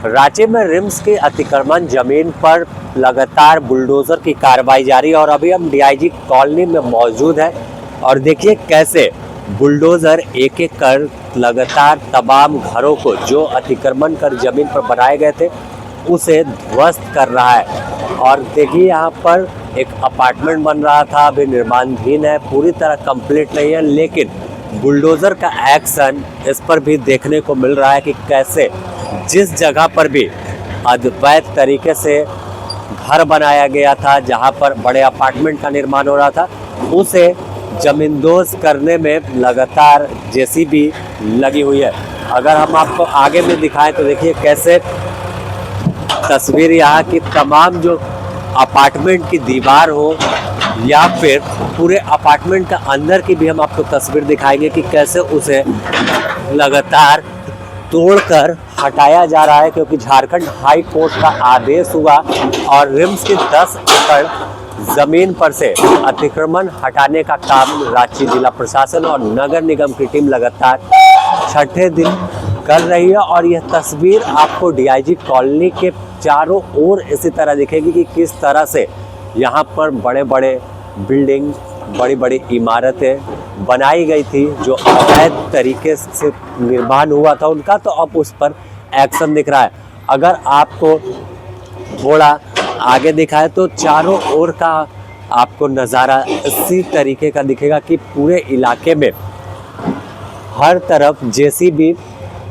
रांची में रिम्स की अतिक्रमण जमीन पर लगातार बुलडोजर की कार्रवाई जारी है और अभी हम डीआईजी कॉलोनी में मौजूद है और देखिए कैसे बुलडोजर एक एक कर लगातार तमाम घरों को जो अतिक्रमण कर जमीन पर बनाए गए थे उसे ध्वस्त कर रहा है। और देखिए यहाँ पर एक अपार्टमेंट बन रहा था, अभी निर्माणाधीन है, पूरी तरह कंप्लीट नहीं है, लेकिन बुलडोजर का एक्शन इस पर भी देखने को मिल रहा है कि कैसे जिस जगह पर भी अवैध तरीके से घर बनाया गया था, जहां पर बड़े अपार्टमेंट का निर्माण हो रहा था, उसे जमींदोज करने में लगातार जेसीबी लगी हुई है। अगर हम आपको आगे में दिखाएं तो देखिए कैसे तस्वीर यहाँ की तमाम जो अपार्टमेंट की दीवार हो या फिर पूरे अपार्टमेंट का अंदर की भी हम आपको तस्वीर दिखाएंगे कि कैसे उसे लगातार तोड़कर हटाया जा रहा है, क्योंकि झारखंड हाई कोर्ट का आदेश हुआ और रिम्स की 10 एकड़ जमीन पर से अतिक्रमण हटाने का काम रांची जिला प्रशासन और नगर निगम की टीम लगातार छठे दिन कर रही है। और यह तस्वीर आपको डीआईजी कॉलोनी के चारों ओर इसी तरह दिखेगी कि किस तरह से यहाँ पर बड़े बड़े बिल्डिंग, बड़ी बड़ी इमारतें बनाई गई थी जो अवैध तरीके से निर्माण हुआ था उनका, तो अब उस पर एक्शन दिख रहा है। अगर आपको थोड़ा आगे दिखाए तो चारों ओर का आपको नज़ारा इसी तरीके का दिखेगा कि पूरे इलाके में हर तरफ जेसीबी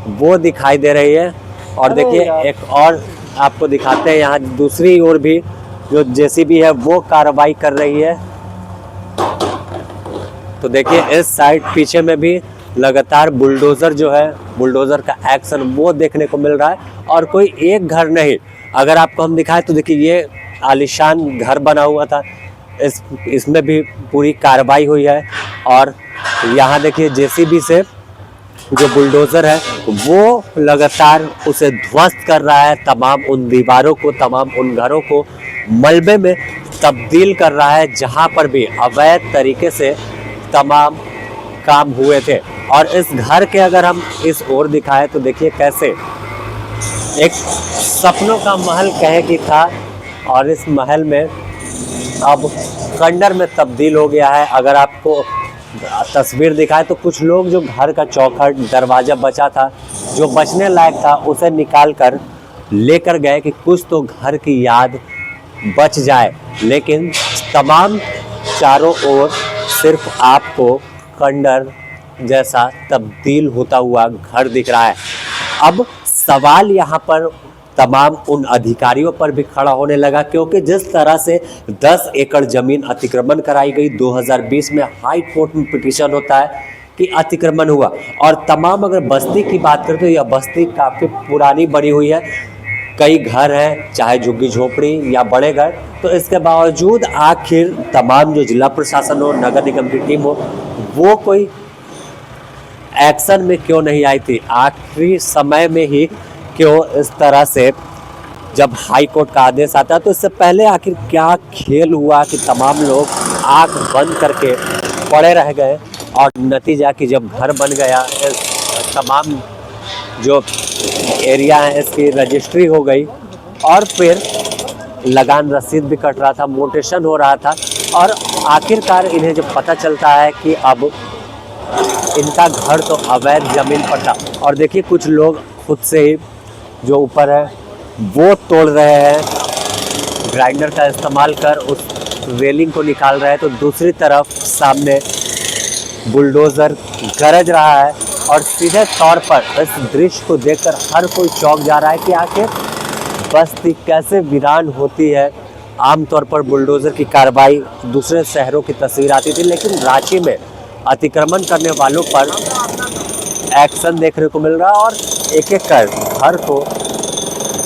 वो दिखाई दे रही है। और देखिए एक और आपको दिखाते हैं, यहाँ दूसरी ओर भी जो जेसीबी है वो कार्रवाई कर रही है। तो देखिए इस साइड पीछे में भी लगातार बुलडोज़र जो है, बुलडोज़र का एक्शन वो देखने को मिल रहा है। और कोई एक घर नहीं, अगर आपको हम दिखाएं तो देखिए ये आलीशान घर बना हुआ था, इसमें भी पूरी कार्रवाई हुई है। और यहाँ देखिए जेसीबी से जो बुलडोज़र है वो लगातार उसे ध्वस्त कर रहा है, तमाम उन दीवारों को, तमाम उन घरों को मलबे में तब्दील कर रहा है जहाँ पर भी अवैध तरीके से तमाम काम हुए थे। और इस घर के अगर हम इस ओर दिखाएं तो देखिए कैसे एक सपनों का महल कहे कि था और इस महल में अब खंडर में तब्दील हो गया है। अगर आपको तस्वीर दिखाए तो कुछ लोग जो घर का चौखट, दरवाज़ा बचा था, जो बचने लायक था, उसे निकाल कर लेकर गए कि कुछ तो घर की याद बच जाए, लेकिन तमाम चारों ओर सिर्फ आपको खंडर जैसा तब्दील होता हुआ घर दिख रहा है। अब सवाल यहाँ पर तमाम उन अधिकारियों पर भी खड़ा होने लगा, क्योंकि जिस तरह से 10 एकड़ जमीन अतिक्रमण कराई गई, 2020 में हाई कोर्ट में पिटीशन होता है कि अतिक्रमण हुआ। और तमाम अगर बस्ती की बात करें तो यह बस्ती काफ़ी पुरानी बनी हुई है, कई घर हैं, चाहे झुग्गी झोपड़ी या बड़े घर, तो इसके बावजूद आखिर तमाम जो जिला प्रशासन हो, नगर निगम की टीम हो, वो कोई एक्शन में क्यों नहीं आई थी? आखिरी समय में ही क्यों इस तरह से जब हाई कोर्ट का आदेश आता है तो इससे पहले आखिर क्या खेल हुआ कि तमाम लोग आंख बंद करके पड़े रह गए और नतीजा कि जब घर बन गया, तमाम जो एरिया है इसकी रजिस्ट्री हो गई और फिर लगान रसीद भी कट रहा था, मोटेशन हो रहा था, और आखिरकार इन्हें जब पता चलता है कि अब इनका घर तो अवैध ज़मीन पर था। और देखिए कुछ लोग खुद से ही जो ऊपर है वो तोड़ रहे हैं, ग्राइंडर का इस्तेमाल कर उस रेलिंग को निकाल रहे हैं, तो दूसरी तरफ सामने बुलडोज़र गरज रहा है। और सीधे तौर पर इस दृश्य को देखकर हर कोई चौंक जा रहा है कि आखिर बस्ती कैसे वीरान होती है। आमतौर पर बुलडोज़र की कार्रवाई दूसरे शहरों की तस्वीर आती थी, लेकिन रांची में अतिक्रमण करने वालों पर एक्शन देखने को मिल रहा है और एक एक कर घर को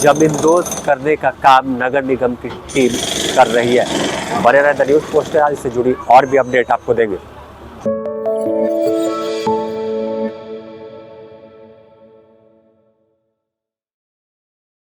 जमींदोज करने का काम नगर निगम की टीम कर रही है। बने रहे द न्यूज़ पोस्टर, आज से जुड़ी और भी अपडेट आपको देंगे।